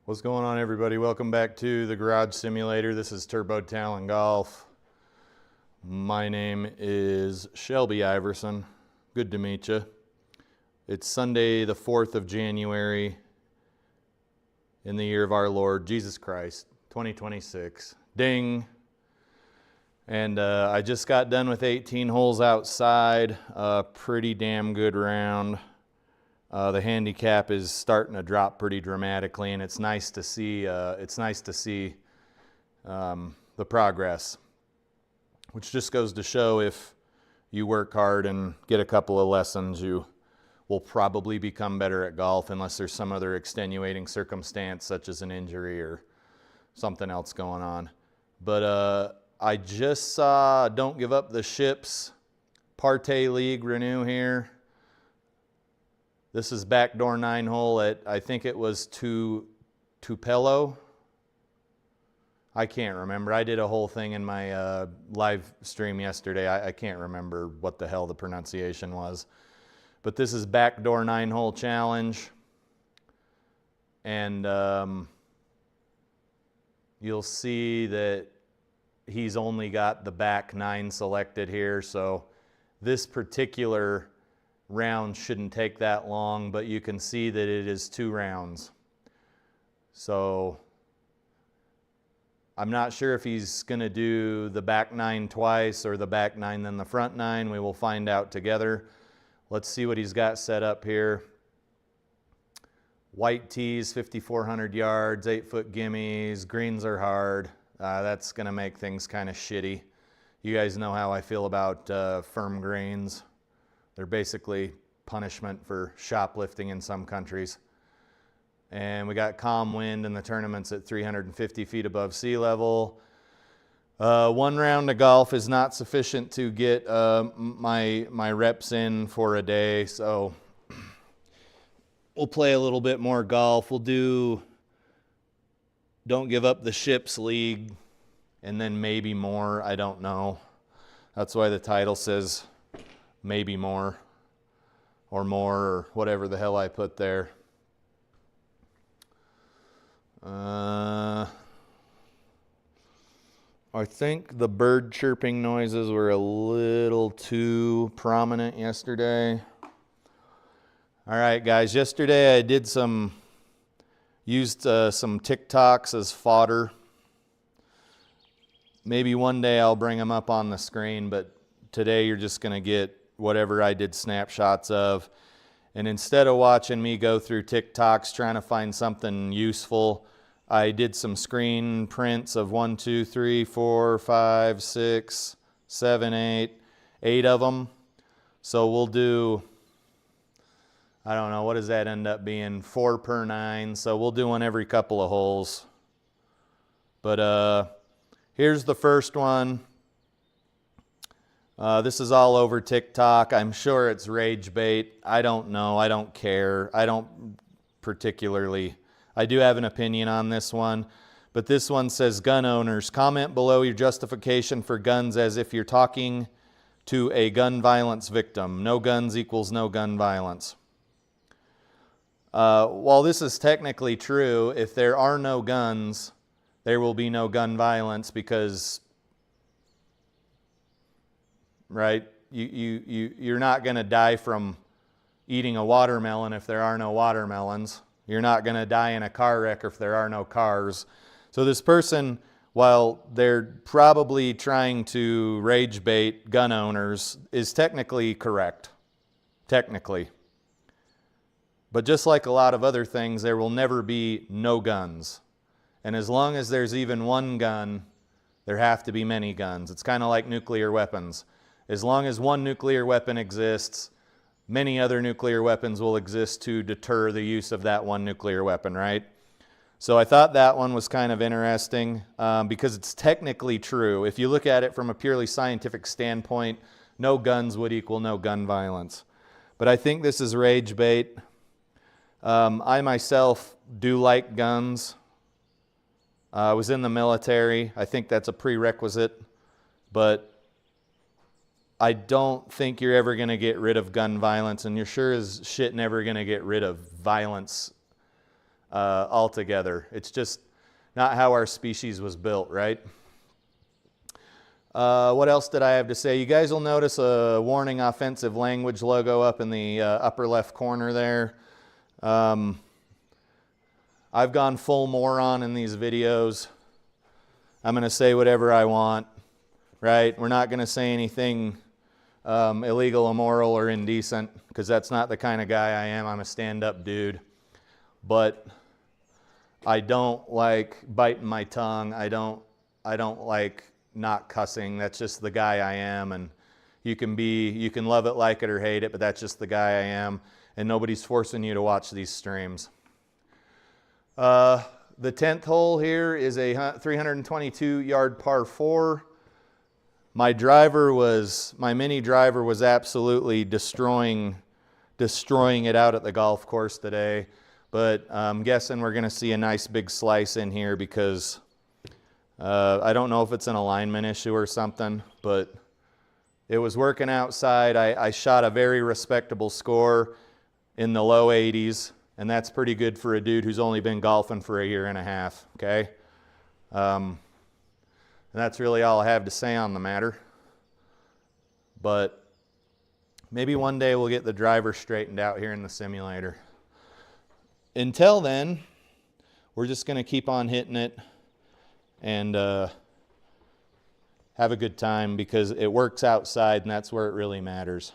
What's going on, everybody? Welcome back to the Garage Simulator. This is Turbo Talon Golf. My name is Shelby Iverson. Good to meet you. It's Sunday the 4th of January in the year of our Lord Jesus Christ, 2026. Ding! And I just got done with 18 holes outside. Pretty damn good round. The handicap is starting to drop pretty dramatically, and it's nice to see. The progress, which just goes to show if you work hard and get a couple of lessons, you will probably become better at golf, unless there's some other extenuating circumstance, such as an injury or something else going on. But I just saw Don't Give Up the Ships ProTee League renew here. This is backdoor 9-hole at, I think it was Tupelo. I can't remember. I did a whole thing in my live stream yesterday. I can't remember what the hell the pronunciation was. But this is backdoor 9-hole challenge. And you'll see that he's only got the back 9 selected here. So this particular round shouldn't take that long, but you can see that it is 2 rounds. So I'm not sure if he's going to do the back 9 twice or the back 9 then the front 9. We will find out together. Let's see what he's got set up here. White tees, 5,400 yards, 8-foot gimmies. Greens are hard. That's going to make things kind of shitty. You guys know how I feel about firm greens. They're basically punishment for shoplifting in some countries. And we got calm wind, and the tournament's at 350 feet above sea level. 1 round of golf is not sufficient to get my reps in for a day, so we'll play a little bit more golf. We'll do Don't Give Up the Ships League, and then maybe more. I don't know. That's why the title says maybe more, or whatever the hell I put there. I think the bird chirping noises were a little too prominent yesterday. All right, guys, yesterday I used some TikToks as fodder. Maybe one day I'll bring them up on the screen, but today you're just going to get whatever I did snapshots of. And instead of watching me go through TikToks trying to find something useful, I did some screen prints of 1, 2, 3, 4, 5, 6, 7, 8 of them. So we'll do, I don't know, what does that end up being? 4 per 9. So we'll do one every couple of holes. But here's the first one. This is all over TikTok. I'm sure it's rage bait. I don't know. I don't care. I don't particularly. I do have an opinion on this one. But this one says, gun owners, comment below your justification for guns as if you're talking to a gun violence victim. No guns equals no gun violence. While this is technically true, if there are no guns, there will be no gun violence because, right? You're not going to die from eating a watermelon if there are no watermelons. You're not going to die in a car wreck if there are no cars. So this person, while they're probably trying to rage bait gun owners, is technically correct. Technically. But just like a lot of other things, there will never be no guns. And as long as there's even one gun, there have to be many guns. It's kind of like nuclear weapons. As long as one nuclear weapon exists, many other nuclear weapons will exist to deter the use of that one nuclear weapon, right? So I thought that one was kind of interesting because it's technically true. If you look at it from a purely scientific standpoint, no guns would equal no gun violence. But I think this is rage bait. I myself do like guns. I was in the military. I think that's a prerequisite. But I don't think you're ever going to get rid of gun violence, and you're sure as shit never going to get rid of violence altogether. It's just not how our species was built, right? What else did I have to say? You guys will notice a warning offensive language logo up in the upper left corner there. I've gone full moron in these videos. I'm going to say whatever I want, right? We're not going to say anything illegal, immoral, or indecent, because that's not the kind of guy I am. I'm a stand-up dude. But I don't like biting my tongue. I don't like not cussing. That's just the guy I am, and you can love it, like it, or hate it, but that's just the guy I am, and nobody's forcing you to watch these streams. The 10th hole here is a 322-yard par 4. My mini driver was absolutely destroying it out at the golf course today, but I'm guessing we're going to see a nice big slice in here because I don't know if it's an alignment issue or something, but it was working outside. I shot a very respectable score in the low 80s, and that's pretty good for a dude who's only been golfing for a year and a half, okay? And that's really all I have to say on the matter. But maybe one day we'll get the driver straightened out here in the simulator. Until then, we're just going to keep on hitting it and have a good time because it works outside, and that's where it really matters.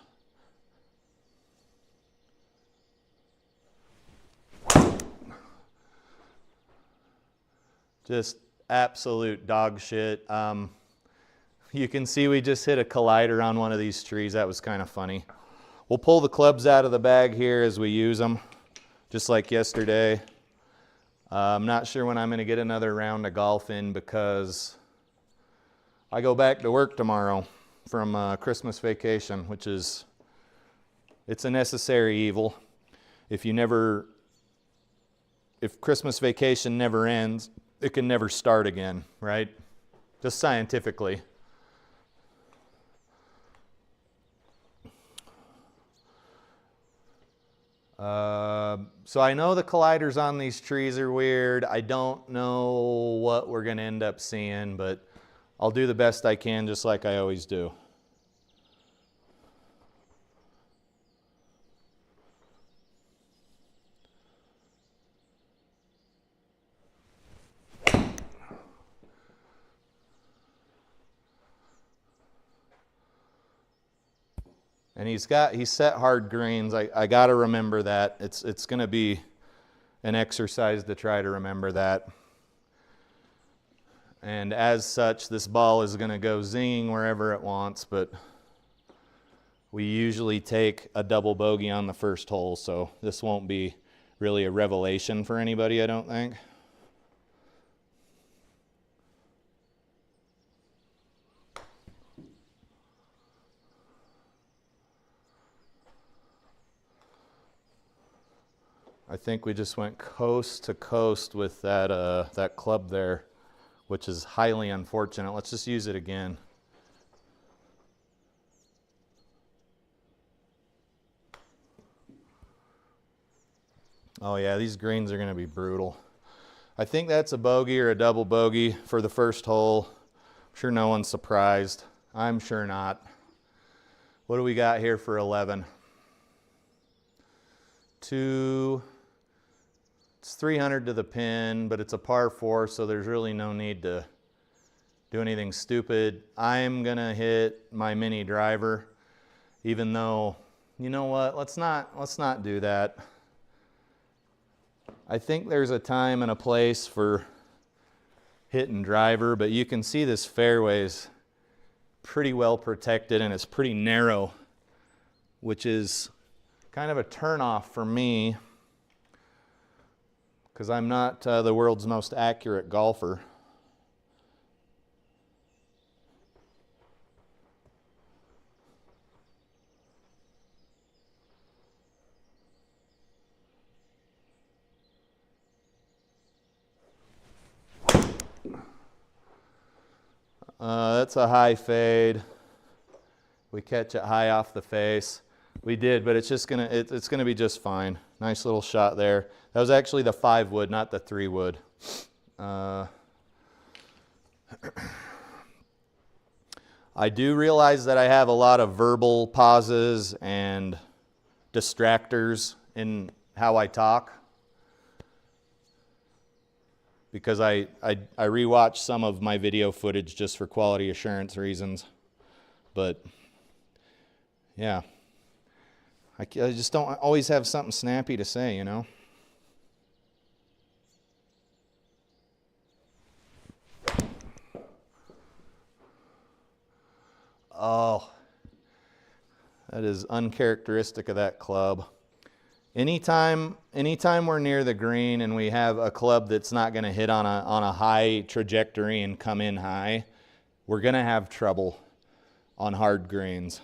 Just absolute dog shit. You can see we just hit a collider on one of these trees. That was kind of funny. We'll pull the clubs out of the bag here as we use them, just like yesterday. I'm not sure when I'm going to get another round of golf in because I go back to work tomorrow from Christmas vacation, which is, it's a necessary evil. If Christmas vacation never ends, it can never start again, right? Just scientifically. So I know the colliders on these trees are weird. I don't know what we're going to end up seeing, but I'll do the best I can just like I always do. And he's set hard greens. I got to remember that. It's going to be an exercise to try to remember that. And as such, this ball is going to go zinging wherever it wants, but we usually take a double bogey on the first hole, so this won't be really a revelation for anybody, I don't think. I think we just went coast to coast with that club there, which is highly unfortunate. Let's just use it again. Oh yeah, these greens are going to be brutal. I think that's a bogey or a double bogey for the first hole. I'm sure no one's surprised. I'm sure not. What do we got here for 11? It's 300 to the pin, but it's a par 4, so there's really no need to do anything stupid. I'm going to hit my mini driver, even though, you know what, let's not do that. I think there's a time and a place for hitting driver, but you can see this fairway is pretty well protected and it's pretty narrow, which is kind of a turnoff for me because I'm not the world's most accurate golfer. That's a high fade. We catch it high off the face. We did, but it's just gonna it's gonna be just fine. Nice little shot there. That was actually the 5 wood, not the 3 wood. I do realize that I have a lot of verbal pauses and distractors in how I talk, because I rewatch some of my video footage just for quality assurance reasons. But yeah, I just don't always have something snappy to say, you know. Oh, that is uncharacteristic of that club. Anytime we're near the green and we have a club that's not going to hit on a high trajectory and come in high, we're going to have trouble on hard greens.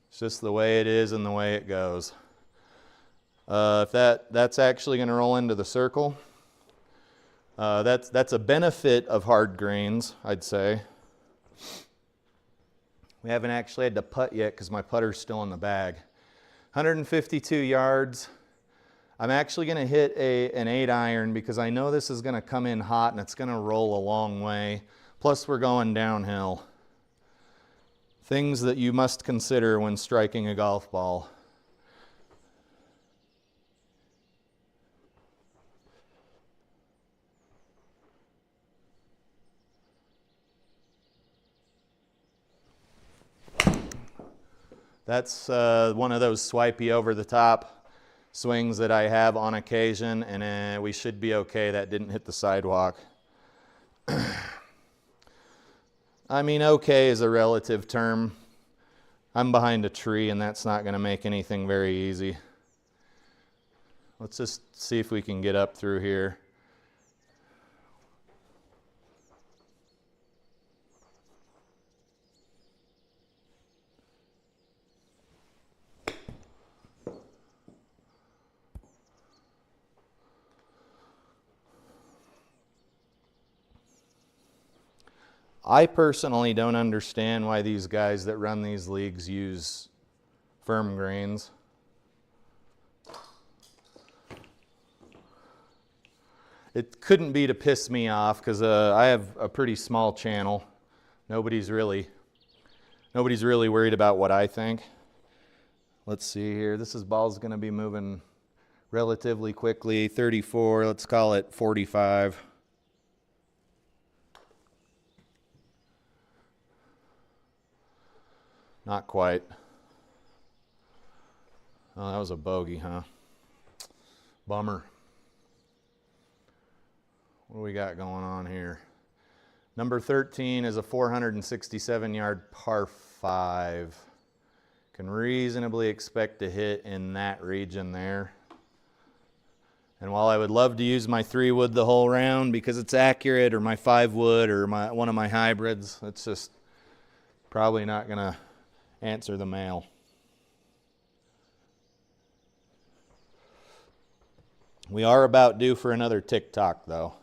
It's just the way it is and the way it goes. If that's actually going to roll into the circle, that's a benefit of hard greens, I'd say. We haven't actually had to putt yet because my putter's still in the bag. 152 yards. I'm actually going to hit an 8-iron because I know this is going to come in hot and it's going to roll a long way. Plus we're going downhill. Things that you must consider when striking a golf ball. That's one of those swipey over the top swings that I have on occasion, and we should be okay. That didn't hit the sidewalk. I mean, okay is a relative term. I'm behind a tree and that's not going to make anything very easy. Let's just see if we can get up through here. I personally don't understand why these guys that run these leagues use firm greens. It couldn't be to piss me off because I have a pretty small channel. Nobody's really worried about what I think. Let's see here. This ball's going to be moving relatively quickly. 34, let's call it 45. Not quite. Oh, that was a bogey, huh? Bummer. What do we got going on here? Number 13 is a 467-yard par 5. Can reasonably expect to hit in that region there. And while I would love to use my 3 wood the whole round because it's accurate, or my 5 wood, or one of my hybrids, it's just probably not going to answer the mail. We are about due for another TikTok though.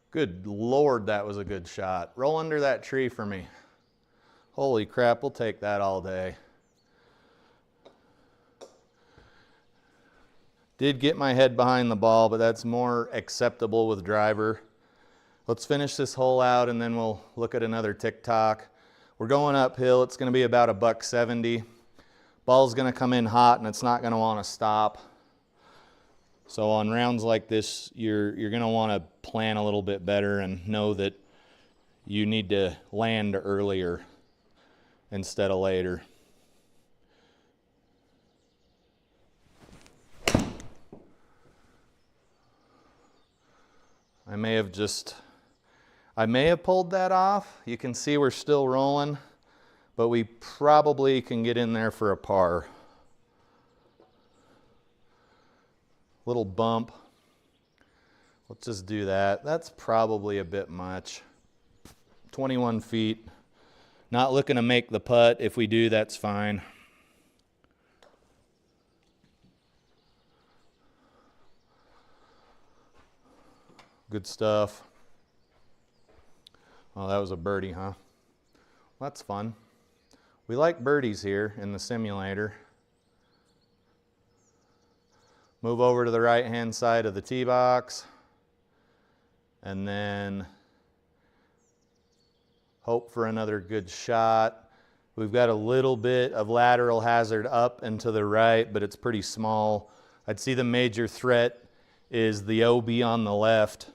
Good Lord, that was a good shot. Roll under that tree for me. Holy crap, we'll take that all day. Did get my head behind the ball, but that's more acceptable with driver. Let's finish this hole out and then we'll look at another TikTok. We're going uphill. It's going to be about $170. Ball's going to come in hot and it's not going to want to stop. So on rounds like this, you're going to want to plan a little bit better and know that you need to land earlier instead of later. I may have pulled that off. You can see we're still rolling, but we probably can get in there for a par. Little bump. Let's just do that. That's probably a bit much. 21 feet. Not looking to make the putt. If we do, that's fine. Good stuff. Oh, that was a birdie, huh? Well, that's fun. We like birdies here in the simulator. Move over to the right-hand side of the tee box. And then hope for another good shot. We've got a little bit of lateral hazard up and to the right, but it's pretty small. I'd see the major threat is the OB on the left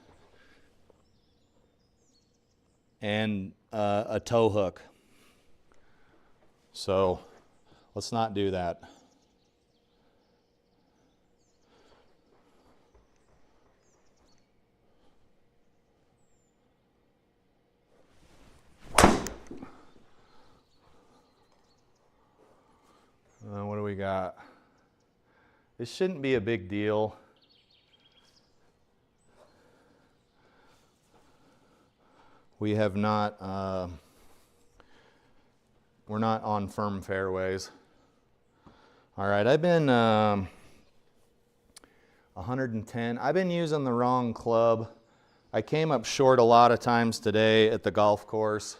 and a toe hook. So let's not do that. What do we got? This shouldn't be a big deal. We have not, we're not on firm fairways. All right, I've been 110. I've been using the wrong club. I came up short a lot of times today at the golf course.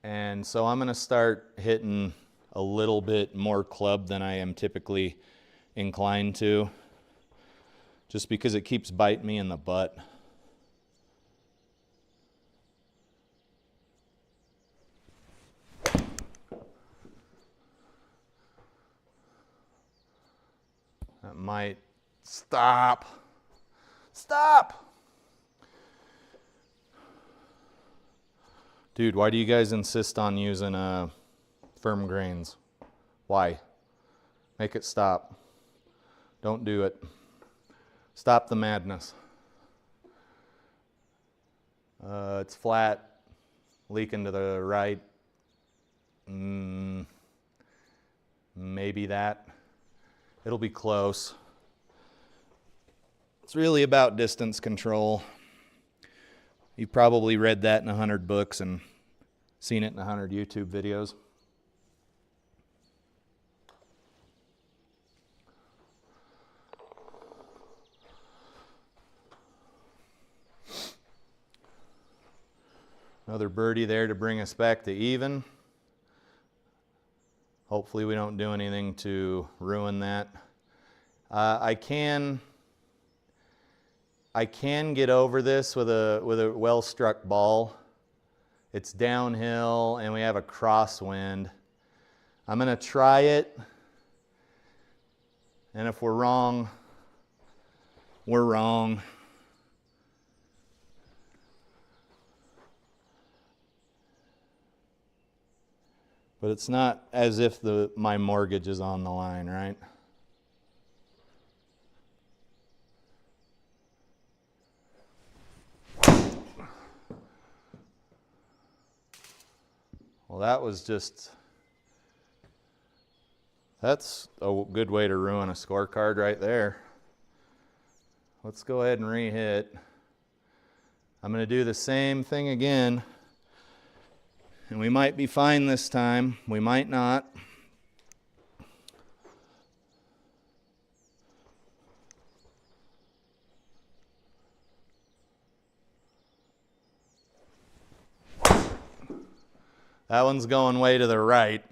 And so I'm going to start hitting a little bit more club than I am typically inclined to, just because it keeps biting me in the butt. That might stop. Stop! Dude, why do you guys insist on using firm grains? Why? Make it stop. Don't do it. Stop the madness. It's flat, leaking to the right. Maybe that. It'll be close. It's really about distance control. You've probably read that in 100 books and seen it in 100 YouTube videos. Another birdie there to bring us back to even. Hopefully we don't do anything to ruin that. I can get over this with a well-struck ball. It's downhill and we have a crosswind. I'm going to try it. And if we're wrong, we're wrong. But it's not as if my mortgage is on the line, right? Well, that was just, that's a good way to ruin a scorecard right there. Let's go ahead and re-hit. I'm going to do the same thing again. And we might be fine this time. We might not. That one's going way to the right.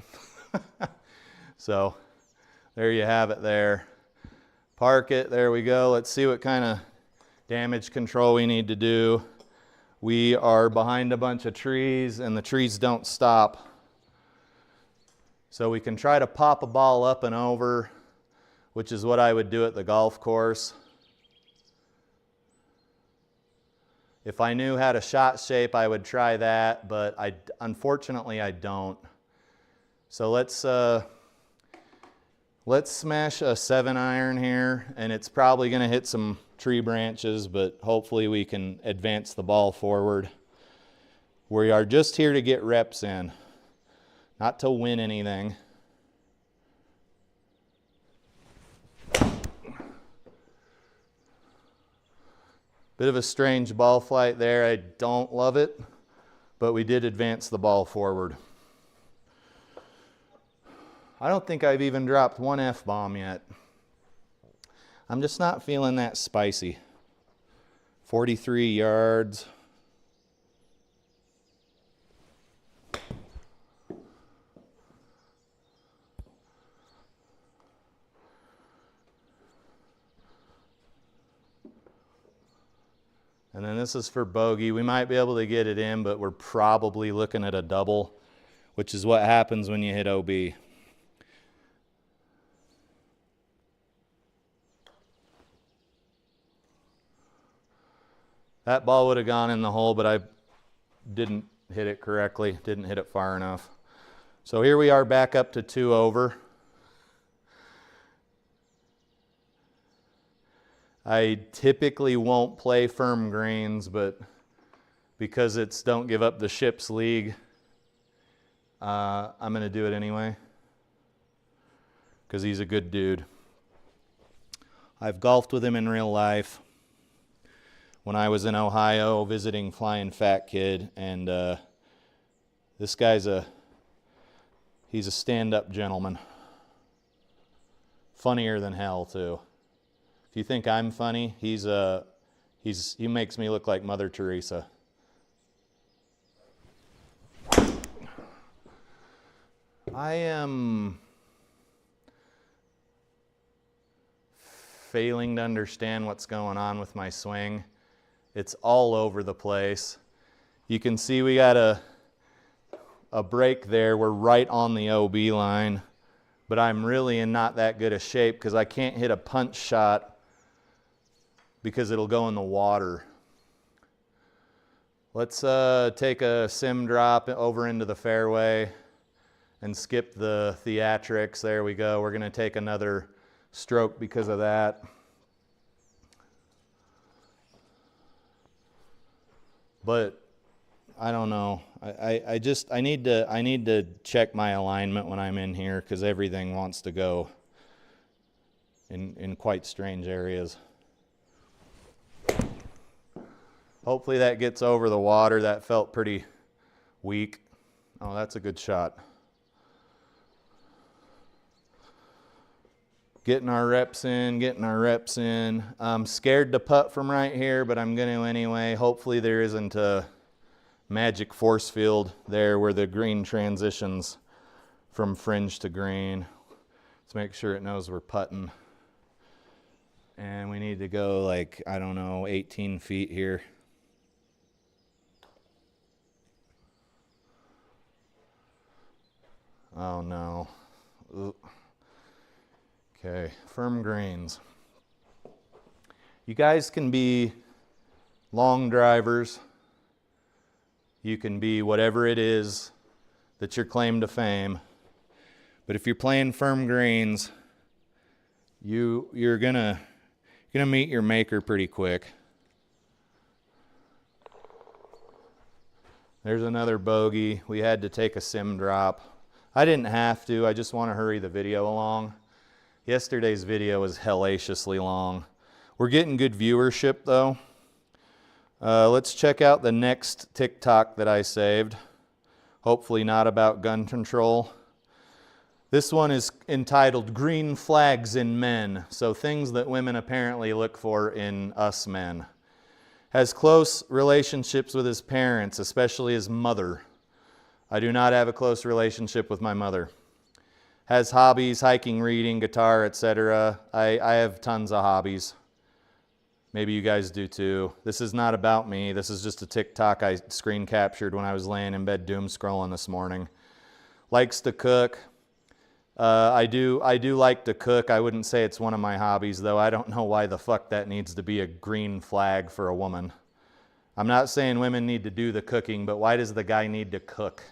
So there you have it there. Park it. There we go. Let's see what kind of damage control we need to do. We are behind a bunch of trees and the trees don't stop. So we can try to pop a ball up and over, which is what I would do at the golf course. If I knew how to shot shape, I would try that, but unfortunately I don't. So let's smash a 7-iron here, and it's probably going to hit some tree branches, but hopefully we can advance the ball forward. We are just here to get reps in, not to win anything. Bit of a strange ball flight there. I don't love it, but we did advance the ball forward. I don't think I've even dropped one F-bomb yet. I'm just not feeling that spicy. 43 yards. And then this is for bogey. We might be able to get it in, but we're probably looking at a double, which is what happens when you hit OB. That ball would have gone in the hole, but I didn't hit it correctly, didn't hit it far enough. So here we are back up to 2 over. I typically won't play firm greens, but because it's don't give up the ships league, I'm going to do it anyway because he's a good dude. I've golfed with him in real life when I was in Ohio visiting Flying Fat Kid, and this guy's he's a stand-up gentleman. Funnier than hell too. If you think I'm funny, he makes me look like Mother Teresa. I am failing to understand what's going on with my swing. It's all over the place. You can see we got a break there. We're right on the OB line, but I'm really in not that good a shape because I can't hit a punch shot because it'll go in the water. Let's take a sim drop over into the fairway and skip the theatrics. There we go. We're going to take another stroke because of that. But I don't know. I need to check my alignment when I'm in here because everything wants to go in quite strange areas. Hopefully that gets over the water. That felt pretty weak. Oh, that's a good shot. Getting our reps in, I'm scared to putt from right here, but I'm going to anyway. Hopefully there isn't a magic force field there where the green transitions from fringe to green. Let's make sure it knows we're putting. And we need to go like, I don't know, 18 feet here. Oh no. Ooh. Okay, firm greens. You guys can be long drivers. You can be whatever it is that's your claim to fame. But if you're playing firm greens, you're gonna meet your maker pretty quick. There's another bogey. We had to take a sim drop. I didn't have to. I just want to hurry the video along. Yesterday's video was hellaciously long. We're getting good viewership though. Let's check out the next TikTok that I saved. Hopefully not about gun control. This one is entitled Green Flags in Men. So things that women apparently look for in us men. Has close relationships with his parents, especially his mother. I do not have a close relationship with my mother. Has hobbies, hiking, reading, guitar, etc. I have tons of hobbies. Maybe you guys do too. This is not about me. This is just a TikTok I screen captured when I was laying in bed doom scrolling this morning. Likes to cook. I do like to cook. I wouldn't say it's one of my hobbies though. I don't know why the fuck that needs to be a green flag for a woman. I'm not saying women need to do the cooking, but why does the guy need to cook?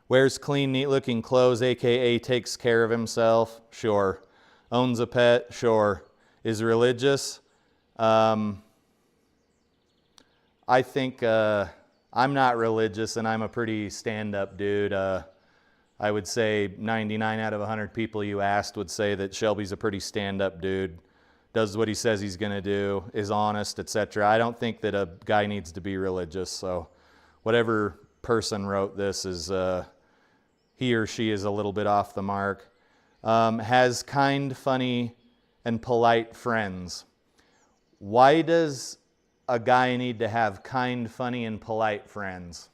Wears clean, neat-looking clothes, aka takes care of himself, sure. Owns a pet, sure. Is religious. I think I'm not religious, and I'm a pretty stand-up dude. I would say 99 out of 100 people you asked would say that Shelby's a pretty stand-up dude. Does what he says he's going to do, is honest, etc. I don't think that a guy needs to be religious, so whatever person wrote this is he or she is a little bit off the mark. Has kind, funny, and polite friends. Why does a guy need to have kind, funny, and polite friends?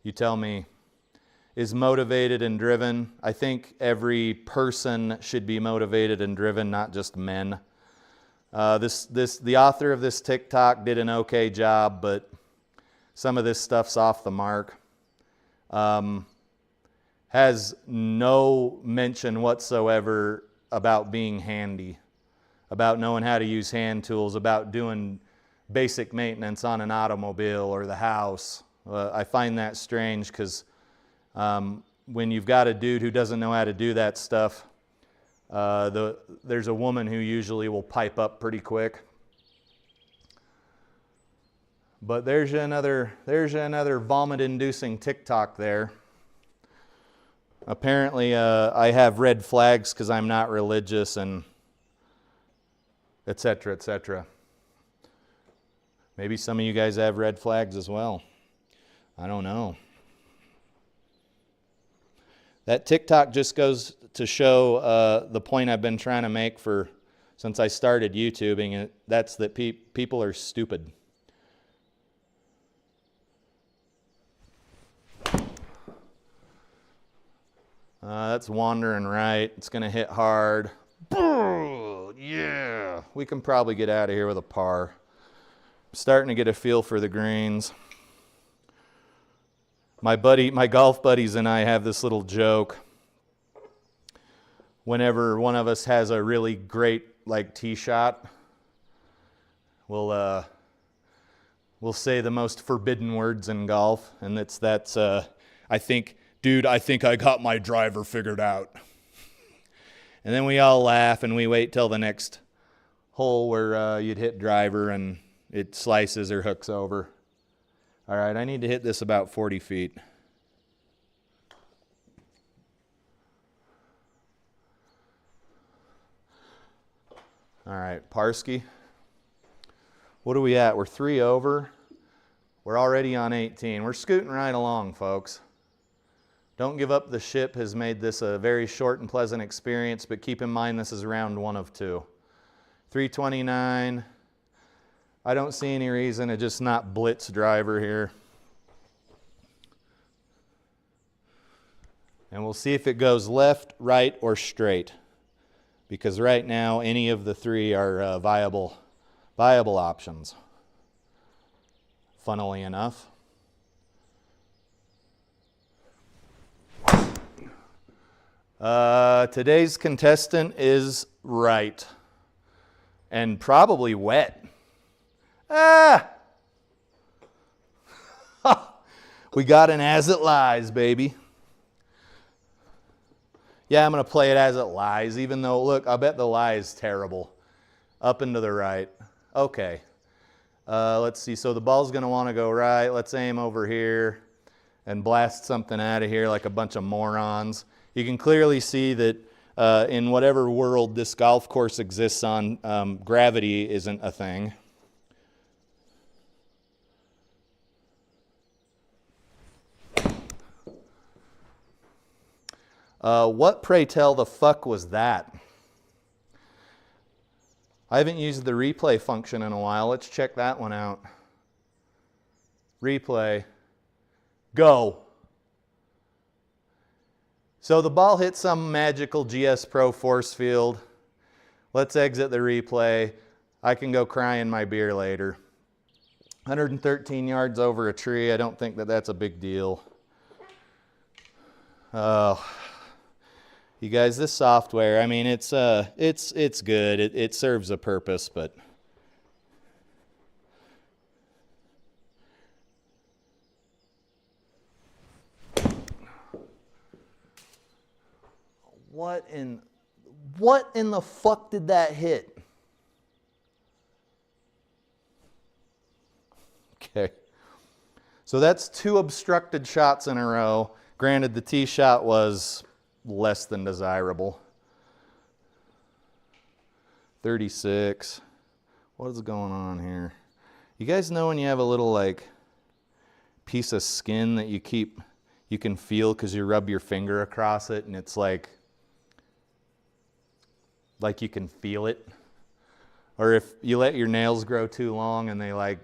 You tell me. Is motivated and driven. I think every person should be motivated and driven, not just men. The author of this TikTok did an okay job, but some of this stuff's off the mark. Has no mention whatsoever about being handy, about knowing how to use hand tools, about doing basic maintenance on an automobile or the house. I find that strange because when you've got a dude who doesn't know how to do that stuff, there's a woman who usually will pipe up pretty quick. But there's another vomit-inducing TikTok there. Apparently, I have red flags because I'm not religious and etc., etc. Maybe some of you guys have red flags as well. I don't know. That TikTok just goes to show the point I've been trying to make since I started YouTubing, and that's that people are stupid. That's wandering right. It's going to hit hard. Yeah. We can probably get out of here with a par. I'm starting to get a feel for the greens. My golf buddies and I have this little joke. Whenever one of us has a really great tee shot, we'll say the most forbidden words in golf, and that's I think I got my driver figured out. And then we all laugh and we wait till the next hole where you'd hit driver and it slices or hooks over. All right, I need to hit this about 40 feet. All right, Parsky. What are we at? We're 3 over. We're already on 18. We're scooting right along, folks. Don't give up the ship has made this a very short and pleasant experience, but keep in mind this is round 1 of 2. 329. I don't see any reason to just not blitz driver here. And we'll see if it goes left, right, or straight. Because right now, any of the 3 are viable options. Funnily enough. Today's contestant is right. And probably wet. We got an as it lies, baby. Yeah, I'm going to play it as it lies, even though, look, I bet the lie is terrible. Up and to the right. Okay. Let's see. So the ball's going to want to go right. Let's aim over here and blast something out of here like a bunch of morons. You can clearly see that in whatever world this golf course exists on, gravity isn't a thing. What, pray tell, the fuck was that? I haven't used the replay function in a while. Let's check that one out. Replay. Go. So the ball hit some magical GS Pro force field. Let's exit the replay. I can go cry in my beer later. 113 yards over a tree. I don't think that's a big deal. You guys, this software, I mean, it's good. It serves a purpose, but what in the fuck did that hit? Okay. So that's 2 obstructed shots in a row. Granted, the tee shot was less than desirable. 36. What is going on here? You guys know when you have a little piece of skin that you can feel because you rub your finger across it and it's like you can feel it. Or if you let your nails grow too long and they like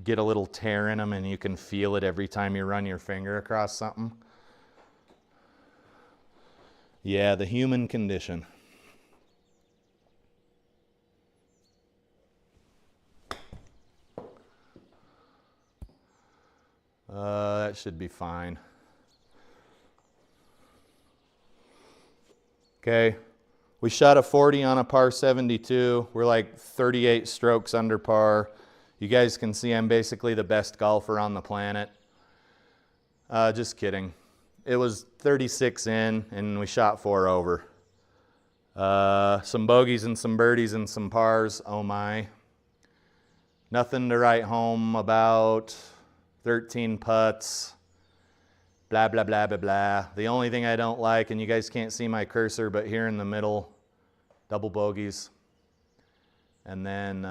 get a little tear in them and you can feel it every time you run your finger across something. Yeah, the human condition. That should be fine. Okay, we shot a 40 on a par 72. We're like 38 strokes under par. You guys can see I'm basically the best golfer on the planet. Just kidding. It was 36 in and we shot 4 over. Some bogeys and some birdies and some pars, oh my. Nothing to write home about. 13 putts. Blah, blah, blah, blah, blah. The only thing I don't like, and you guys can't see my cursor, but here in the middle, double bogeys. And then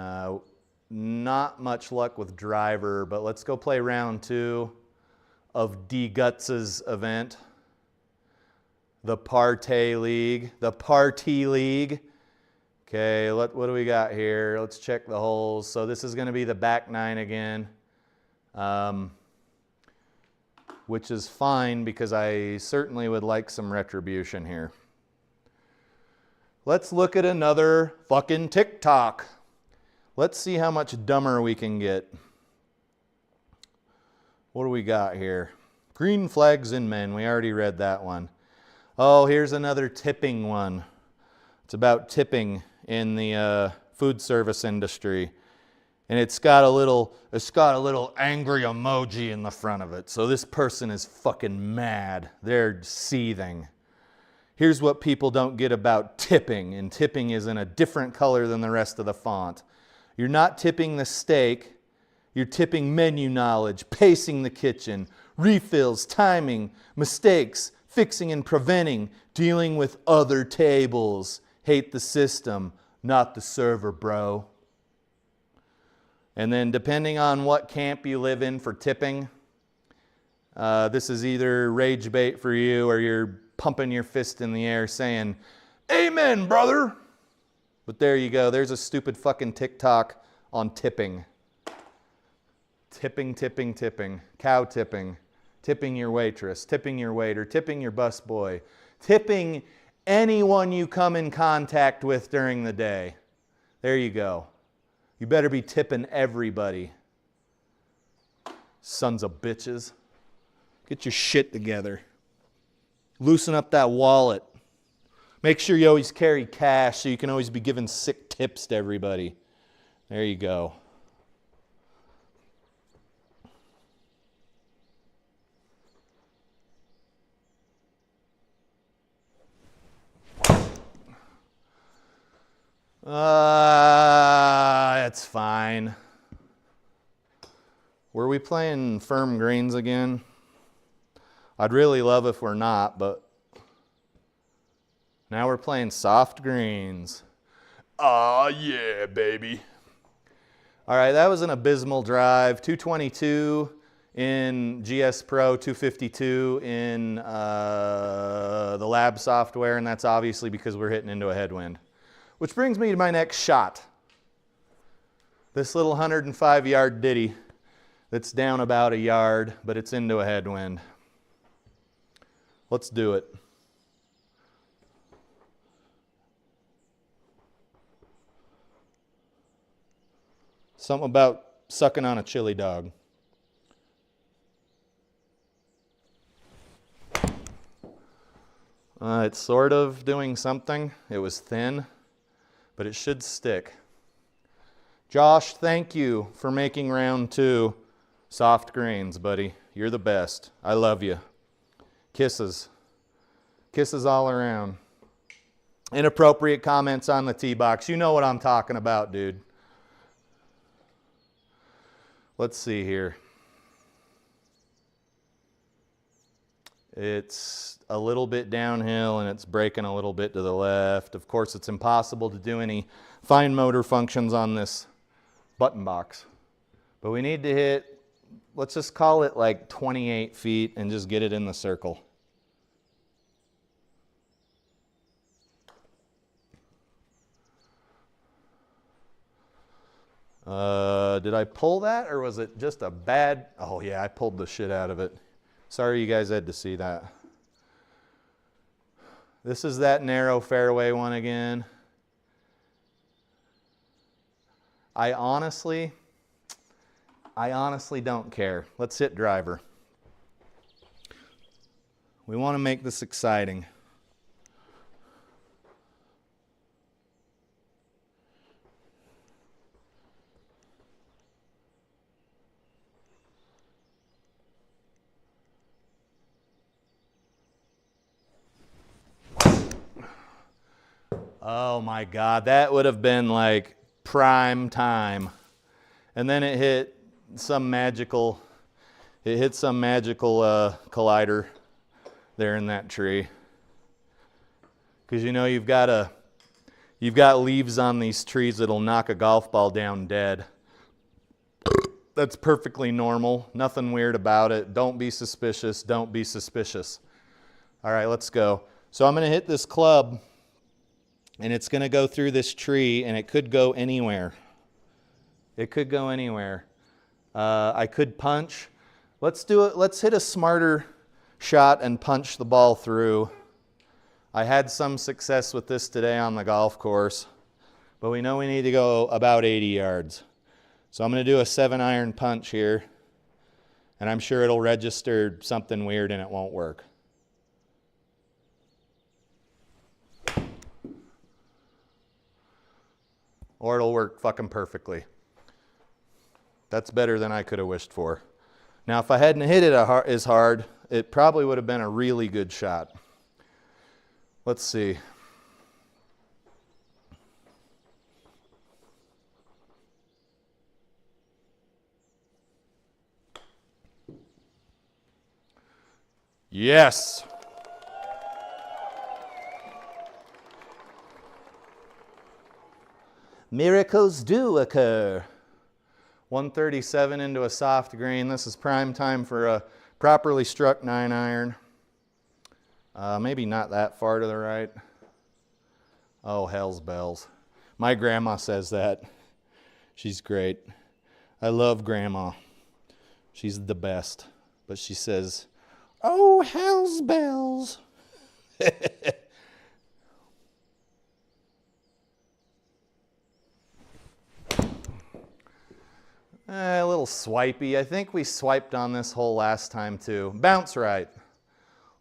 not much luck with driver, but let's go play round 2 of D Guts's event. The ProTee League. The ProTee League. Okay, what do we got here? Let's check the holes. So this is going to be the back 9 again. Which is fine because I certainly would like some retribution here. Let's look at another fucking TikTok. Let's see how much dumber we can get. What do we got here? Green flags in men. We already read that one. Oh, here's another tipping one. It's about tipping in the food service industry. And it's got a little angry emoji in the front of it. So this person is fucking mad. They're seething. Here's what people don't get about tipping. And tipping is in a different color than the rest of the font. You're not tipping the steak. You're tipping menu knowledge, pacing the kitchen, refills, timing, mistakes, fixing and preventing, dealing with other tables. Hate the system, not the server, bro. And then depending on what camp you live in for tipping, this is either rage bait for you or you're pumping your fist in the air saying, "Amen, brother." But there you go. There's a stupid fucking TikTok on tipping. Tipping, tipping, tipping. Cow tipping. Tipping your waitress. Tipping your waiter. Tipping your busboy. Tipping anyone you come in contact with during the day. There you go. You better be tipping everybody. Sons of bitches. Get your shit together. Loosen up that wallet. Make sure you always carry cash so you can always be giving sick tips to everybody. There you go. That's fine. Were we playing firm greens again? I'd really love if we're not, but now we're playing soft greens. Aw, yeah, baby. All right, that was an abysmal drive. 222 in GS Pro, 252 in the lab software, and that's obviously because we're hitting into a headwind. Which brings me to my next shot. This little 105-yard ditty that's down about a yard, but it's into a headwind. Let's do it. Something about sucking on a chili dog. It's sort of doing something. It was thin, but it should stick. Josh, thank you for making round 2 soft greens, buddy. You're the best. I love you. Kisses. Kisses all around. Inappropriate comments on the tee box. You know what I'm talking about, dude. Let's see here. It's a little bit downhill and it's braking a little bit to the left. Of course, it's impossible to do any fine motor functions on this button box. But we need to hit, let's just call it like 28 feet and just get it in the circle. Did I pull that, or was it just a bad? Oh yeah, I pulled the shit out of it. Sorry you guys had to see that. This is that narrow fairway one again. I honestly don't care. Let's hit driver. We want to make this exciting. Oh my God, that would have been like prime time. And then it hit some magical collider there in that tree. Because you know you've got leaves on these trees that'll knock a golf ball down dead. That's perfectly normal. Nothing weird about it. Don't be suspicious. Don't be suspicious. All right, let's go. So I'm going to hit this club, and it's going to go through this tree, and it could go anywhere. It could go anywhere. I could punch. Let's do it. Let's hit a smarter shot and punch the ball through. I had some success with this today on the golf course, but we know we need to go about 80 yards. So I'm going to do a 7-iron punch here, and I'm sure it'll register something weird and it won't work. Or it'll work fucking perfectly. That's better than I could have wished for. Now, if I hadn't hit it as hard, it probably would have been a really good shot. Let's see. Yes. Miracles do occur. 137 into a soft green. This is prime time for a properly struck 9-iron. Maybe not that far to the right. Oh, hell's bells. My grandma says that. She's great. I love grandma. She's the best. But she says, oh, hell's bells. A little swipey. I think we swiped on this hole last time too. Bounce right.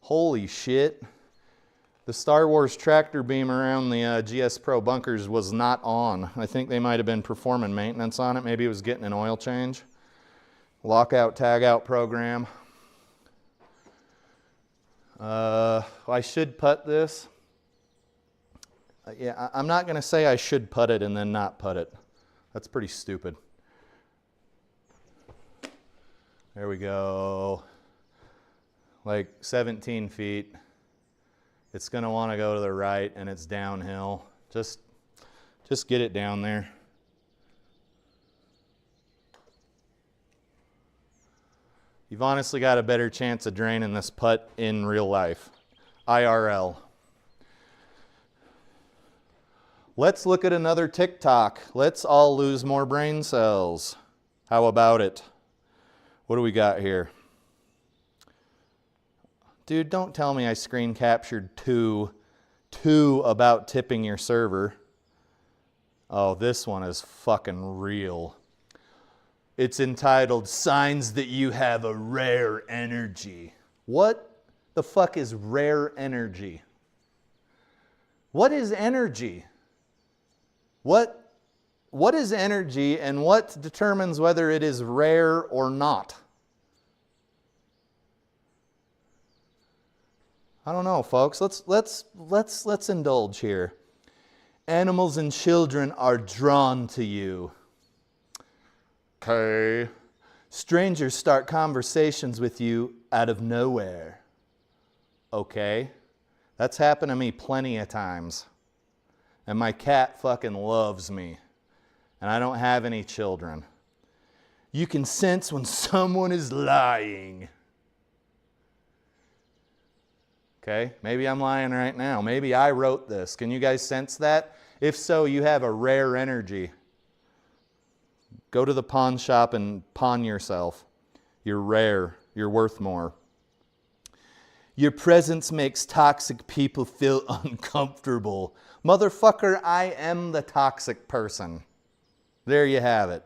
Holy shit. The Star Wars tractor beam around the GS Pro bunkers was not on. I think they might have been performing maintenance on it. Maybe it was getting an oil change. Lockout, tagout program. I should putt this. Yeah, I'm not going to say I should putt it and then not putt it. That's pretty stupid. There we go. Like 17 feet. It's going to want to go to the right, and it's downhill. Just get it down there. You've honestly got a better chance of draining this putt in real life. IRL. Let's look at another TikTok. Let's all lose more brain cells. How about it? What do we got here? Dude, don't tell me I screen captured two about tipping your server. Oh, this one is fucking real. It's entitled, Signs That You Have a Rare Energy. What the fuck is rare energy? What is energy? What is energy, and what determines whether it is rare or not? I don't know, folks. Let's indulge here. Animals and children are drawn to you. Okay. Strangers start conversations with you out of nowhere. Okay. That's happened to me plenty of times. And my cat fucking loves me. And I don't have any children. You can sense when someone is lying. Okay, maybe I'm lying right now. Maybe I wrote this. Can you guys sense that? If so, you have a rare energy. Go to the pawn shop and pawn yourself. You're rare. You're worth more. Your presence makes toxic people feel uncomfortable. Motherfucker, I am the toxic person. There you have it.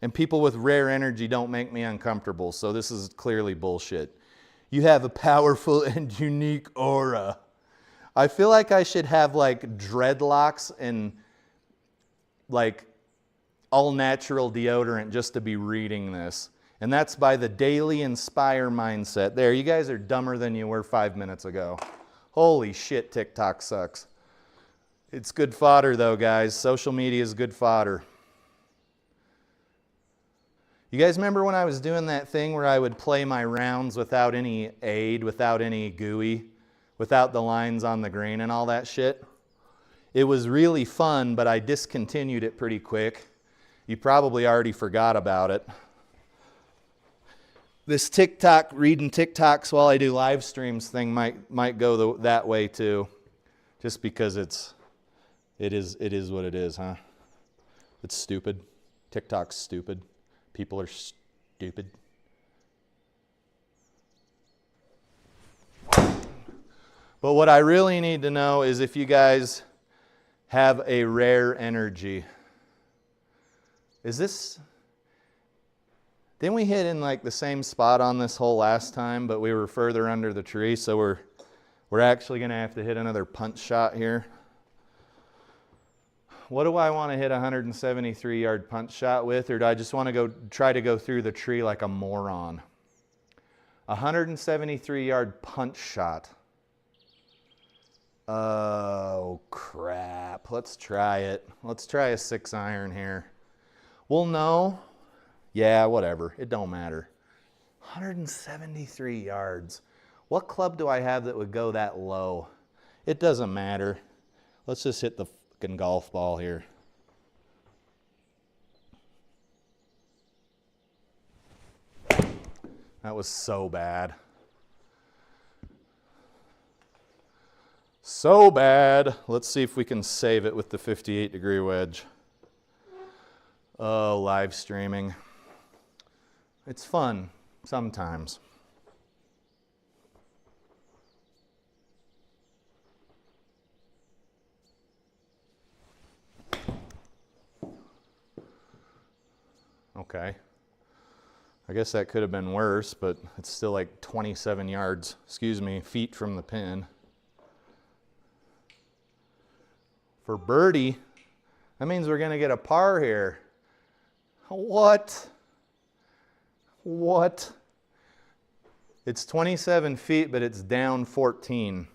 And people with rare energy don't make me uncomfortable, so this is clearly bullshit. You have a powerful and unique aura. I feel like I should have like dreadlocks and like all natural deodorant just to be reading this. And that's by the Daily Inspire Mindset. There, you guys are dumber than you were 5 minutes ago. Holy shit, TikTok sucks. It's good fodder though, guys. Social media is good fodder. You guys remember when I was doing that thing where I would play my rounds without any aid, without any GUI, without the lines on the green and all that shit? It was really fun, but I discontinued it pretty quick. You probably already forgot about it. This TikTok, reading TikToks while I do live streams thing might go that way too. Just because it is what it is, huh? It's stupid. TikTok's stupid. People are stupid. But what I really need to know is if you guys have a rare energy. Is this... Didn't we hit in like the same spot on this hole last time, but we were further under the tree, so we're actually going to have to hit another punch shot here. What do I want to hit a 173-yard punch shot with, or do I just want to try to go through the tree like a moron? A 173-yard punch shot. Oh, crap. Let's try it. Let's try a 6-iron here. Well, no. Yeah, whatever. It don't matter. 173 yards. What club do I have that would go that low? It doesn't matter. Let's just hit the fucking golf ball here. That was so bad. So bad. Let's see if we can save it with the 58-degree wedge. Oh, live streaming. It's fun sometimes. Okay. I guess that could have been worse, but it's still like 27 yards, feet from the pin. For birdie, that means we're going to get a par here. What? What? It's 27 feet, but it's down 14.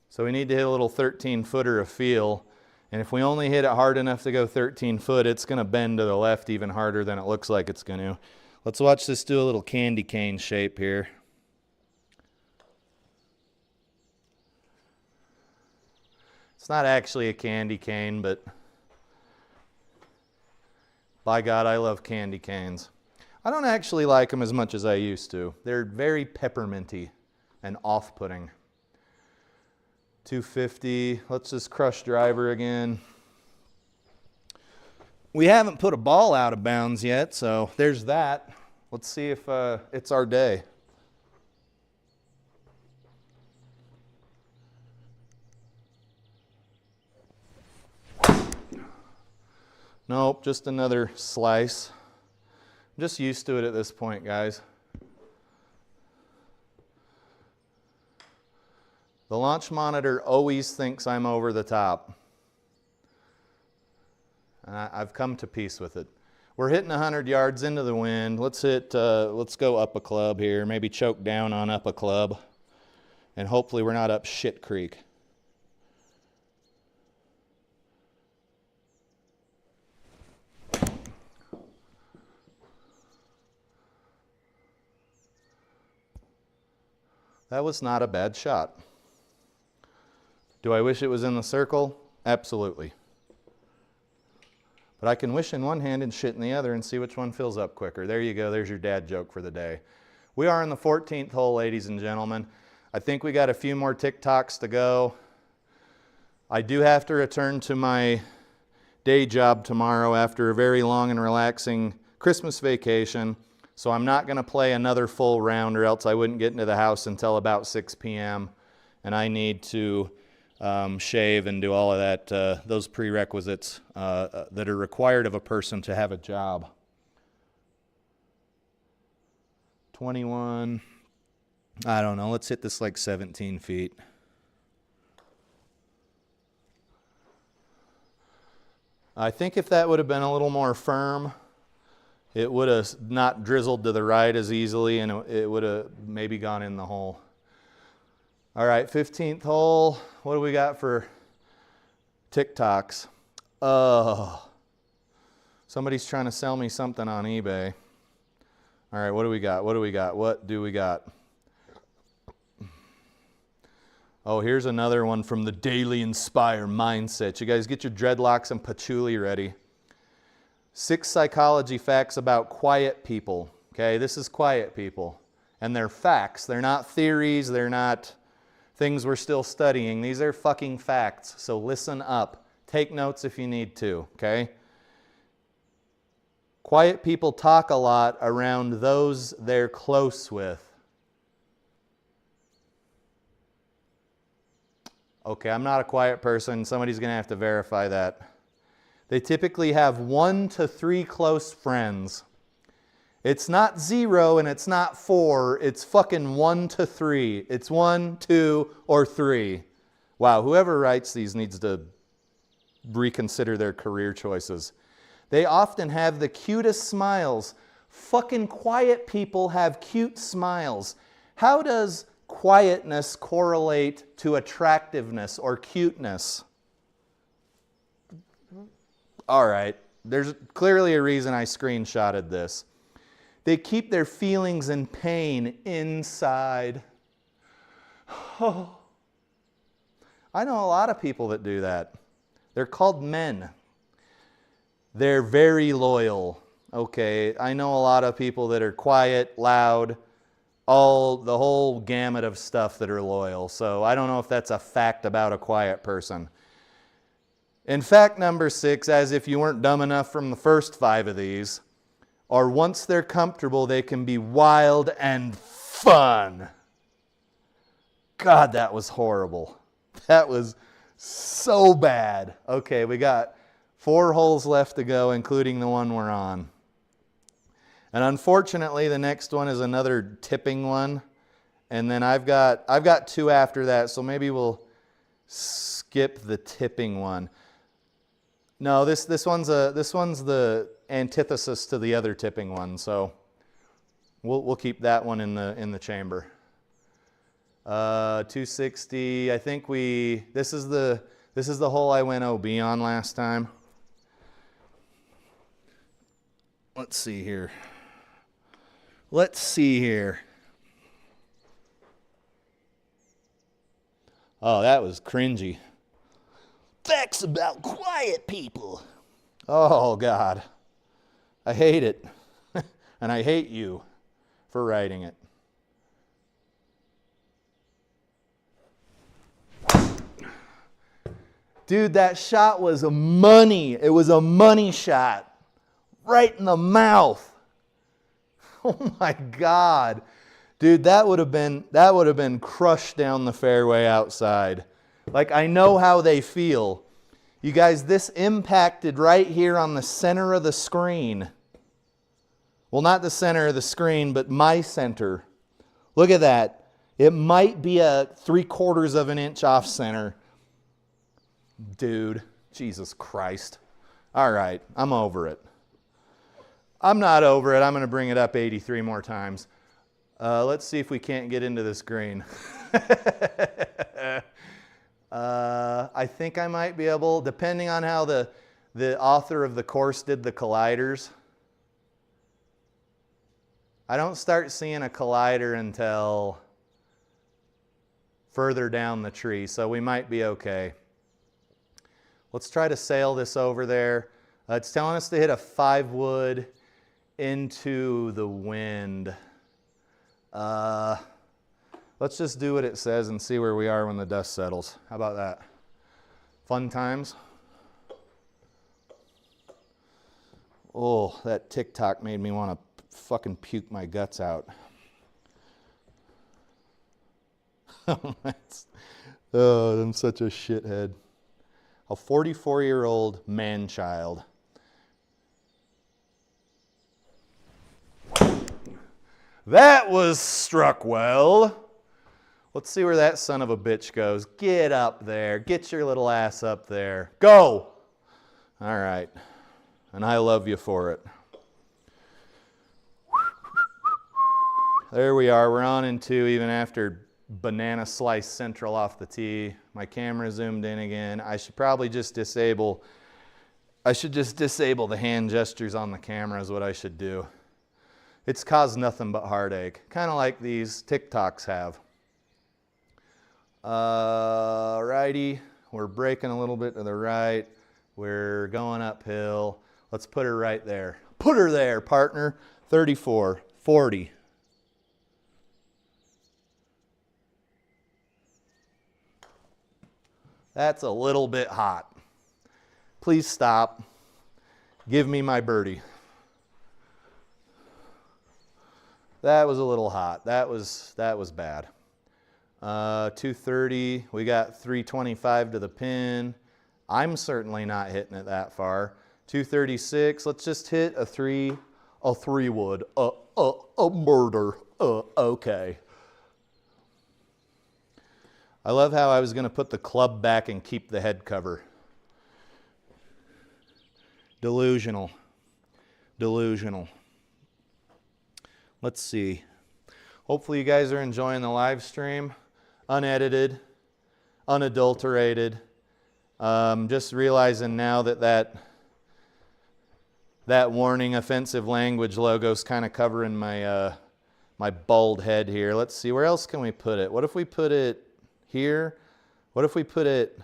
So we need to hit a little 13-footer of feel. And if we only hit it hard enough to go 13 foot, it's going to bend to the left even harder than it looks like it's going to. Let's watch this do a little candy cane shape here. It's not actually a candy cane, but by God, I love candy canes. I don't actually like them as much as I used to. They're very pepperminty and off-putting. 250, let's just crush driver again. We haven't put a ball out of bounds yet, so there's that. Let's see if it's our day. Nope, just another slice. I'm just used to it at this point, guys. The launch monitor always thinks I'm over the top. And I've come to peace with it. We're hitting 100 yards into the wind. Let's go up a club here. Maybe choke down on up a club. And hopefully we're not up shit creek. That was not a bad shot. Do I wish it was in the circle? Absolutely. But I can wish in one hand and shit in the other and see which one fills up quicker. There you go. There's your dad joke for the day. We are in the 14th hole, ladies and gentlemen. I think we got a few more TikToks to go. I do have to return to my day job tomorrow after a very long and relaxing Christmas vacation. So I'm not going to play another full round or else I wouldn't get into the house until about 6 p.m. And I need to shave and do all of that, those prerequisites that are required of a person to have a job. 21, I don't know, let's hit this like 17 feet. I think if that would have been a little more firm, it would have not drizzled to the right as easily and it would have maybe gone in the hole. All right, 15th hole. What do we got for TikToks? Oh, somebody's trying to sell me something on eBay. All right, what do we got? What do we got? What do we got? Oh, here's another one from the Daily Inspire Mindset. You guys get your dreadlocks and patchouli ready. 6 psychology facts about quiet people. Okay, this is quiet people. And they're facts. They're not theories. They're not things we're still studying. These are fucking facts. So listen up. Take notes if you need to, okay? Quiet people talk a lot around those they're close with. Okay, I'm not a quiet person. Somebody's going to have to verify that. They typically have 1 to 3 close friends. It's not 0 and it's not 4. It's fucking 1 to 3. It's 1, 2, or 3. Wow, whoever writes these needs to reconsider their career choices. They often have the cutest smiles. Fucking quiet people have cute smiles. How does quietness correlate to attractiveness or cuteness? All right, there's clearly a reason I screenshotted this. They keep their feelings and pain inside. Oh, I know a lot of people that do that. They're called men. They're very loyal. Okay, I know a lot of people that are quiet, loud, the whole gamut of stuff that are loyal. So I don't know if that's a fact about a quiet person. In fact number 6, as if you weren't dumb enough from the first 5 of these, or once they're comfortable, they can be wild and fun. God, that was horrible. That was so bad. Okay, we got 4 holes left to go, including the one we're on. And unfortunately, the next one is another tipping one. And then I've got 2 after that, so maybe we'll skip the tipping one. No, this one's the antithesis to the other tipping one, so we'll keep that one in the chamber. 260. I think this is the hole I went OB on last time. Let's see here. Oh, that was cringy. Facts about quiet people. Oh, God. I hate it. And I hate you for writing it. Dude, that shot was money. It was a money shot. Right in the mouth. Oh my God. Dude, that would have been crushed down the fairway outside. Like, I know how they feel. You guys, this impacted right here on the center of the screen. Well, not the center of the screen, but my center. Look at that. It might be a 3/4 of an inch off center. Dude, Jesus Christ. All right, I'm over it. I'm not over it. I'm going to bring it up 83 more times. Let's see if we can't get into this green. I think I might be able, depending on how the author of the course did the colliders. I don't start seeing a collider until further down the tree, so we might be okay. Let's try to sail this over there. It's telling us to hit a 5-wood into the wind. Let's just do what it says and see where we are when the dust settles. How about that? Fun times. Oh, that TikTok made me want to fucking puke my guts out. Oh, I'm such a shithead. A 44-year-old man-child. That was struck well. Let's see where that son of a bitch goes. Get up there. Get your little ass up there. Go! All right. And I love you for it. There we are. We're on in two even after banana slice central off the tee. My camera zoomed in again. I should probably just disable the hand gestures on the camera is what I should do. It's caused nothing but heartache. Kind of like these TikToks have. Righty, we're braking a little bit to the right. We're going uphill. Let's put her right there. Put her there, partner. 34, 40. That's a little bit hot. Please stop. Give me my birdie. That was a little hot. That was bad. 230. We got 325 to the pin. I'm certainly not hitting it that far. 236. Let's just hit a three wood. A murder. Okay. I love how I was going to put the club back and keep the head cover. Delusional. Delusional. Let's see. Hopefully you guys are enjoying the live stream. Unedited, unadulterated. Just realizing now that warning offensive language logo's kind of covering my my bald head here. Let's see, where else can we put it? What if we put it here? What if we put it...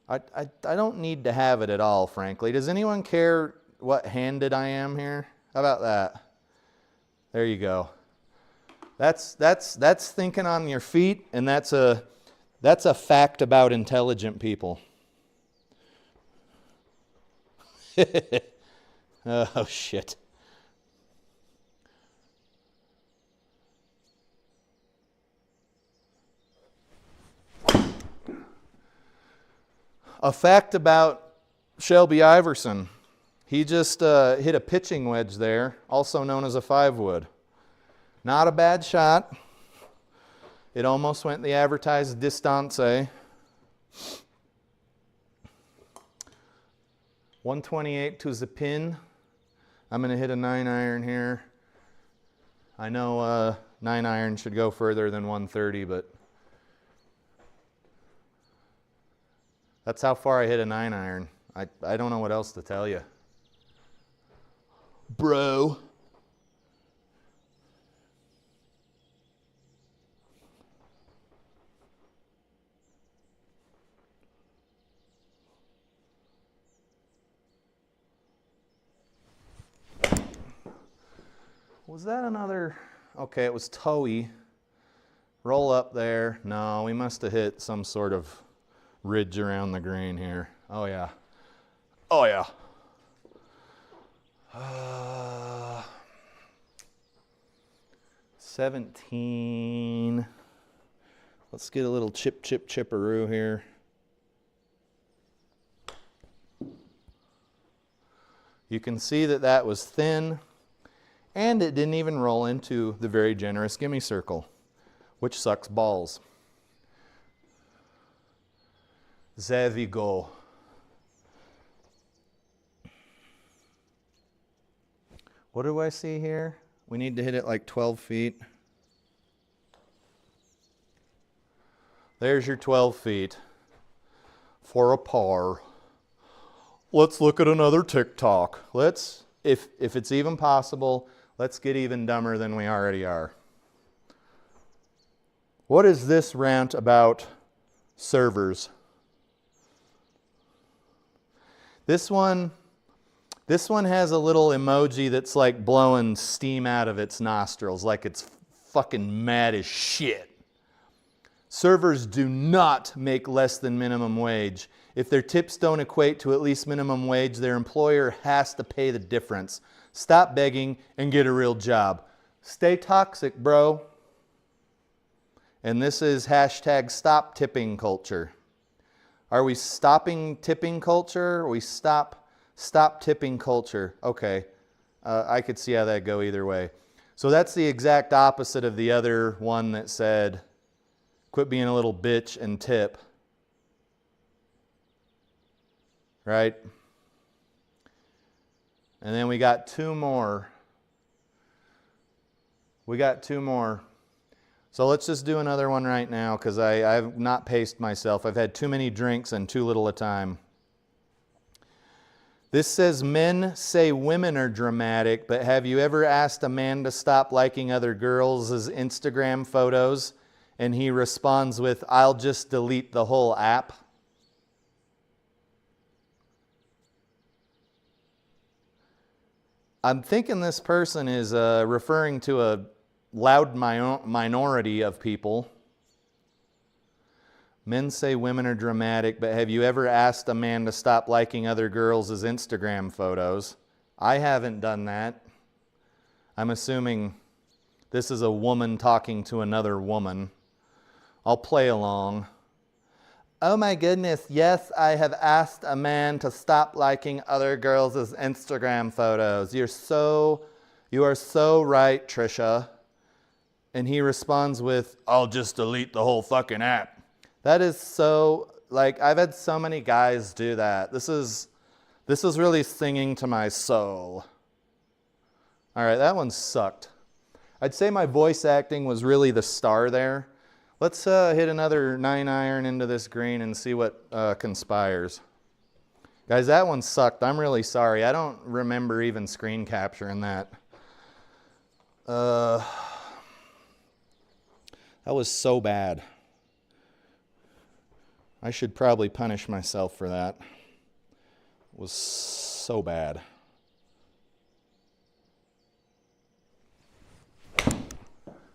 I don't need to have it at all, frankly. Does anyone care what handed I am here? How about that? There you go. That's thinking on your feet, and that's a fact about intelligent people. Oh shit. A fact about Shelby Iverson. He just hit a pitching wedge there, also known as a 5-wood. Not a bad shot. It almost went the advertised distance. 128 to the pin. I'm going to hit a 9-iron here. I know 9-iron should go further than 130, but that's how far I hit a 9-iron. I don't know what else to tell you. Bro. Was that another? Okay, it was toey. Roll up there. No, we must have hit some sort of ridge around the green here. Oh yeah. Oh yeah. 17. Let's get a little chipperoo here. You can see that was thin, and it didn't even roll into the very generous gimme circle, which sucks balls. There we go. What do I see here? We need to hit it like 12 feet. There's your 12 feet for a par. Let's look at another TikTok. Let's, if it's even possible, let's get even dumber than we already are. What is this rant about servers? This one has a little emoji that's like blowing steam out of its nostrils, like it's fucking mad as shit. Servers do not make less than minimum wage. If their tips don't equate to at least minimum wage, their employer has to pay the difference. Stop begging and get a real job. Stay toxic, bro. And this is hashtag stop tipping culture. Are we stopping tipping culture? Or we stop tipping culture? Okay, I could see how that go either way. So that's the exact opposite of the other one that said, quit being a little bitch and tip. Right? And then we got two more. So let's just do another one right now because I've not paced myself. I've had too many drinks and too little a time. This says, men say women are dramatic, but have you ever asked a man to stop liking other girls' Instagram photos? And he responds with, I'll just delete the whole app. I'm thinking this person is referring to a loud minority of people. Men say women are dramatic, but have you ever asked a man to stop liking other girls' Instagram photos? I haven't done that. I'm assuming this is a woman talking to another woman. I'll play along. Oh my goodness, yes, I have asked a man to stop liking other girls' Instagram photos. You are so right, Trisha. And he responds with, I'll just delete the whole fucking app. That is so, like, I've had so many guys do that. This is really singing to my soul. All right, that one sucked. I'd say my voice acting was really the star there. Let's hit another 9-iron into this green and see what conspires. Guys, that one sucked. I'm really sorry. I don't remember even screen capturing that. That was so bad. I should probably punish myself for that. It was so bad.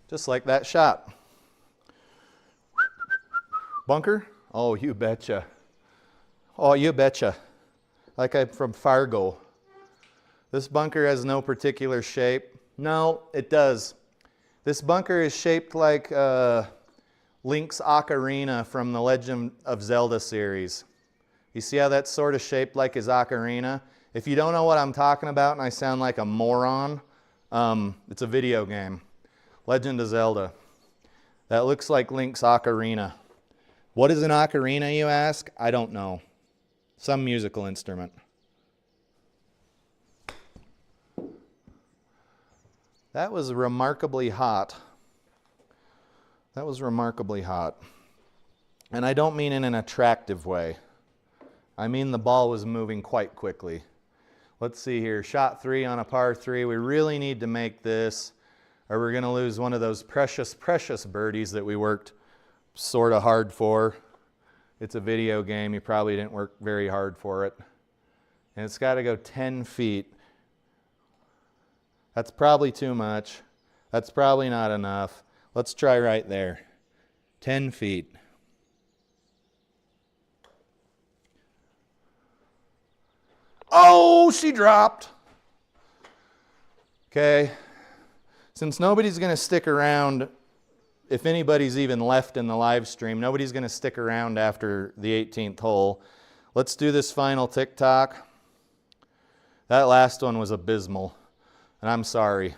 Just like that shot. Bunker? Oh, you betcha. Oh, you betcha. Like I'm from Fargo. This bunker has no particular shape. No, it does. This bunker is shaped like Link's ocarina from the Legend of Zelda series. You see how that's sort of shaped like his ocarina? If you don't know what I'm talking about and I sound like a moron, it's a video game. Legend of Zelda. That looks like Link's ocarina. What is an ocarina, you ask? I don't know. Some musical instrument. That was remarkably hot. That was remarkably hot. And I don't mean in an attractive way. I mean the ball was moving quite quickly. Let's see here. Shot 3 on a par 3. We really need to make this, or we're going to lose one of those precious, precious birdies that we worked sort of hard for. It's a video game. You probably didn't work very hard for it. And it's got to go 10 feet. That's probably too much. That's probably not enough. Let's try right there. 10 feet. Oh, she dropped. Okay. Since nobody's going to stick around, if anybody's even left in the live stream, nobody's going to stick around after the 18th hole. Let's do this final tick-tock. That last one was abysmal, and I'm sorry.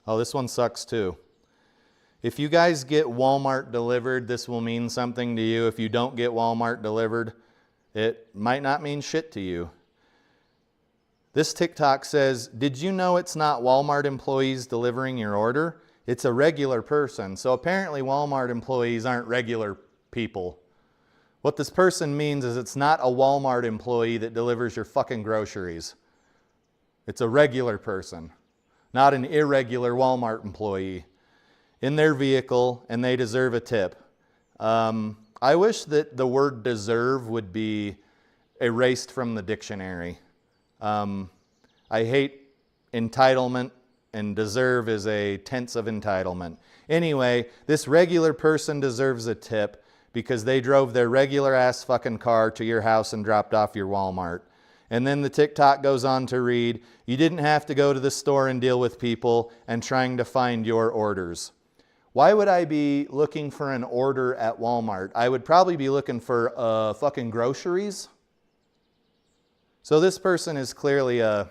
Oh, this one sucks too. If you guys get Walmart delivered, this will mean something to you. If you don't get Walmart delivered, it might not mean shit to you. This TikTok says, did you know it's not Walmart employees delivering your order? It's a regular person. So apparently Walmart employees aren't regular people. What this person means is it's not a Walmart employee that delivers your fucking groceries. It's a regular person, not an irregular Walmart employee in their vehicle, and they deserve a tip. I wish that the word deserve would be erased from the dictionary. I hate entitlement, and deserve is a tense of entitlement. Anyway, this regular person deserves a tip because they drove their regular ass fucking car to your house and dropped off your Walmart. And then the TikTok goes on to read, you didn't have to go to the store and deal with people and trying to find your orders. Why would I be looking for an order at Walmart? I would probably be looking for fucking groceries. So this person is clearly a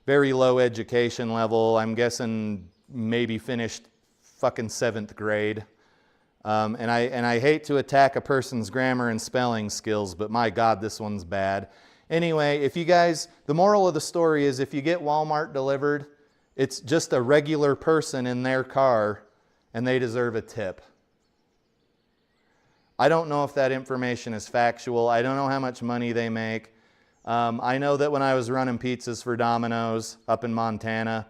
very low education level. I'm guessing maybe finished fucking 7th grade. And I hate to attack a person's grammar and spelling skills, but my God, this one's bad. Anyway, if you guys, the moral of the story is if you get Walmart delivered, it's just a regular person in their car and they deserve a tip. I don't know if that information is factual. I don't know how much money they make. I know that when I was running pizzas for Domino's up in Montana,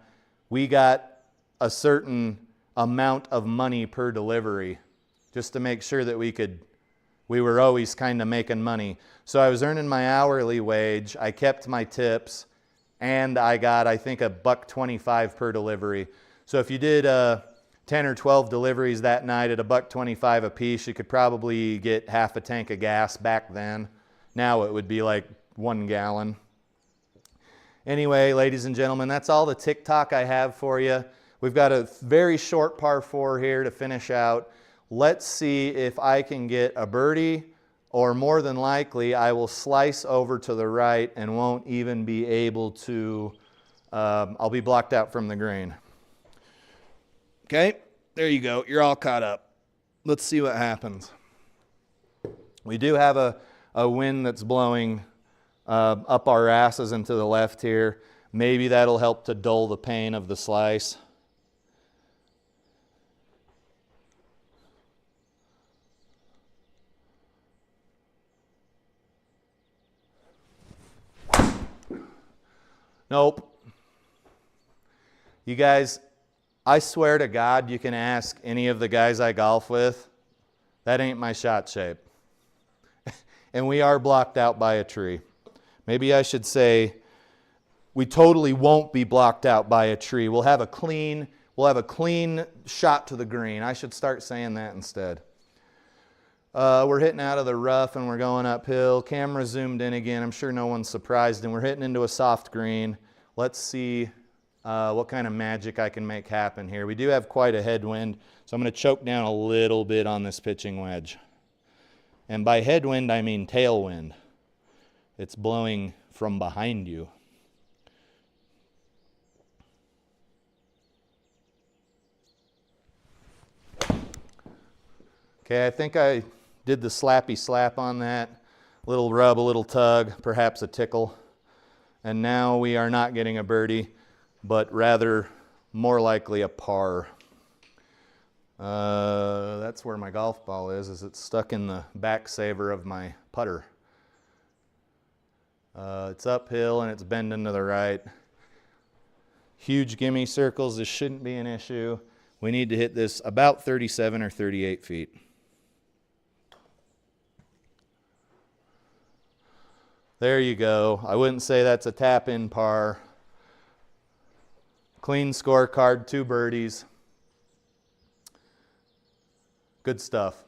we got a certain amount of money per delivery just to make sure that we were always kind of making money. So I was earning my hourly wage, I kept my tips, and I got, I think, $1.25 per delivery. So if you did 10 or 12 deliveries that night at $1.25 a piece, you could probably get half a tank of gas back then. Now it would be like 1 gallon. Anyway, ladies and gentlemen, that's all the TikTok I have for you. We've got a very short par 4 here to finish out. Let's see if I can get a birdie, or more than likely I will slice over to the right and won't even be able to, I'll be blocked out from the green. Okay, there you go. You're all caught up. Let's see what happens. We do have a wind that's blowing up our asses and to the left here. Maybe that'll help to dull the pain of the slice. Nope. You guys, I swear to God, you can ask any of the guys I golf with. That ain't my shot shape. And we are blocked out by a tree. Maybe I should say we totally won't be blocked out by a tree. We'll have a clean shot to the green. I should start saying that instead. We're hitting out of the rough and we're going uphill. Camera zoomed in again. I'm sure no one's surprised. And we're hitting into a soft green. Let's see what kind of magic I can make happen here. We do have quite a headwind, so I'm going to choke down a little bit on this pitching wedge. And by headwind, I mean tailwind. It's blowing from behind you. Okay, I think I did the slappy slap on that. A little rub, a little tug, perhaps a tickle. And now we are not getting a birdie, but rather more likely a par. That's where my golf ball is it's stuck in the back saver of my putter. It's uphill and it's bending to the right. Huge gimme circles, this shouldn't be an issue. We need to hit this about 37 or 38 feet. There you go. I wouldn't say that's a tap-in par. Clean scorecard, 2 birdies. Good stuff.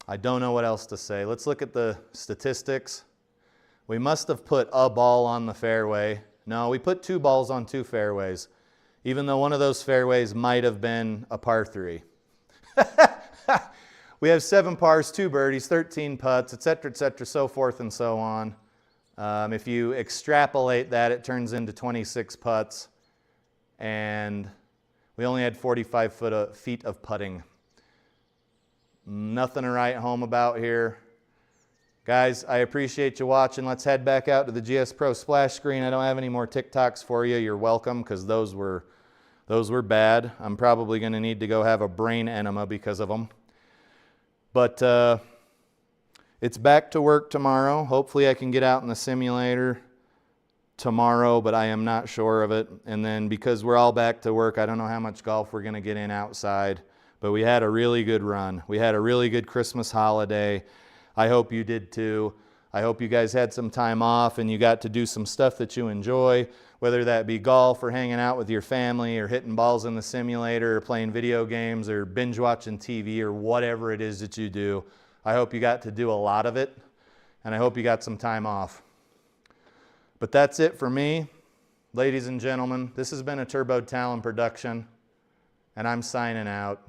I don't know what else to say. Let's look at the statistics. We must have put a ball on the fairway. No, we put 2 balls on 2 fairways, even though one of those fairways might have been a par 3. We have 7 pars, 2 birdies, 13 putts, etc., so forth and so on. If you extrapolate that, it turns into 26 putts, and we only had 45 feet of putting. Nothing to write home about here. Guys, I appreciate you watching. Let's head back out to the GS Pro splash screen. I don't have any more TikToks for you. You're welcome, because those were bad. I'm probably going to need to go have a brain enema because of them. But it's back to work tomorrow. Hopefully I can get out in the simulator tomorrow, but I am not sure of it. And then because we're all back to work, I don't know how much golf we're going to get in outside. But we had a really good run. We had a really good Christmas holiday. I hope you did too. I hope you guys had some time off and you got to do some stuff that you enjoy, whether that be golf or hanging out with your family or hitting balls in the simulator or playing video games or binge watching TV or whatever it is that you do. I hope you got to do a lot of it, and I hope you got some time off. But that's it for me. Ladies and gentlemen, this has been a Turbo Talon production, and I'm signing out.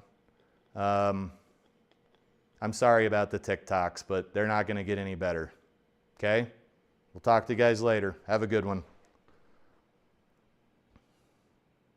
I'm sorry about the TikToks, but they're not going to get any better. Okay? We'll talk to you guys later. Have a good one.